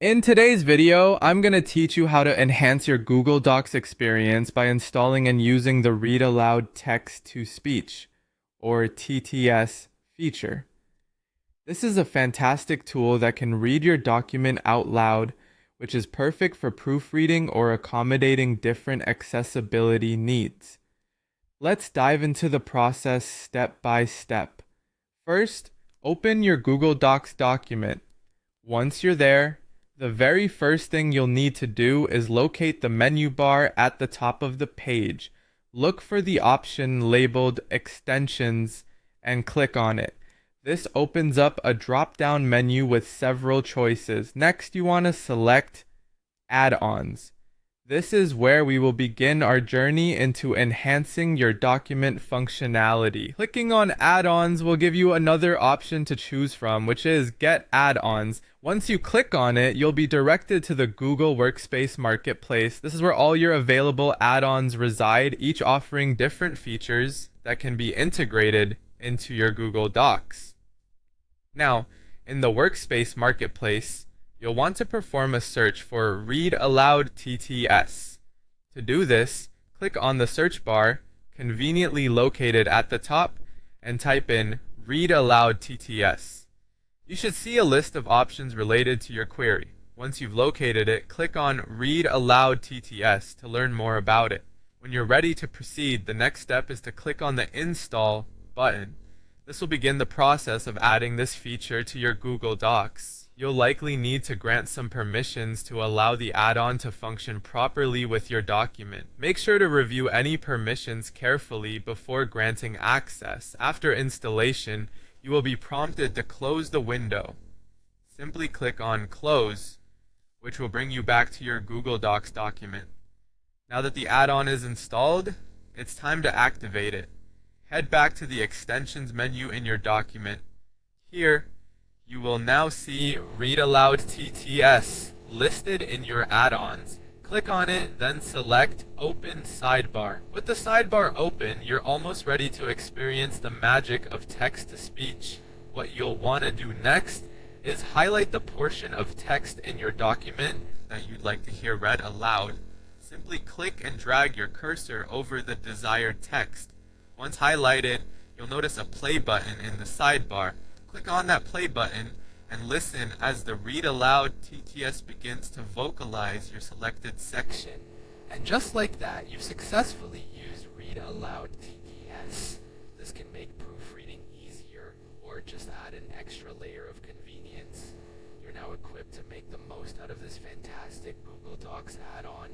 In today's video, I'm going to teach you how to enhance your Google Docs experience by installing and using the Read Aloud Text-to-Speech, or TTS, feature. This is a fantastic tool that can read your document out loud, which is perfect for proofreading or accommodating different accessibility needs. Let's dive into the process step by step. First, open your Google Docs document. Once you're there, the very first thing you'll need to do is locate the menu bar at the top of the page. Look for the option labeled Extensions and click on it. This opens up a drop-down menu with several choices. Next, you want to select Add-ons. This is where we will begin our journey into enhancing your document functionality. Clicking on add-ons will give you another option to choose from, which is Get Add-ons. Once you click on it, you'll be directed to the Google Workspace Marketplace. This is where all your available add-ons reside, each offering different features that can be integrated into your Google Docs. Now, in the Workspace Marketplace, you'll want to perform a search for Read Aloud TTS. To do this, click on the search bar, conveniently located at the top, and type in Read Aloud TTS. You should see a list of options related to your query. Once you've located it, click on Read Aloud TTS to learn more about it. When you're ready to proceed, the next step is to click on the Install button. This will begin the process of adding this feature to your Google Docs. You'll likely need to grant some permissions to allow the add-on to function properly with your document. Make sure to review any permissions carefully before granting access. After installation, you will be prompted to close the window. Simply click on Close, which will bring you back to your Google Docs document. Now that the add-on is installed, it's time to activate it. Head back to the Extensions menu in your document. Here, you will now see Read Aloud TTS listed in your add-ons. Click on it, then select Open Sidebar. With the sidebar open, you're almost ready to experience the magic of text-to-speech. What you'll want to do next is highlight the portion of text in your document that you'd like to hear read aloud. Simply click and drag your cursor over the desired text. Once highlighted, you'll notice a play button in the sidebar. Click on that play button and listen as the Read Aloud TTS begins to vocalize your selected section. And just like that, you've successfully used Read Aloud TTS. This can make proofreading easier or just add an extra layer of convenience. You're now equipped to make the most out of this fantastic Google Docs add-on.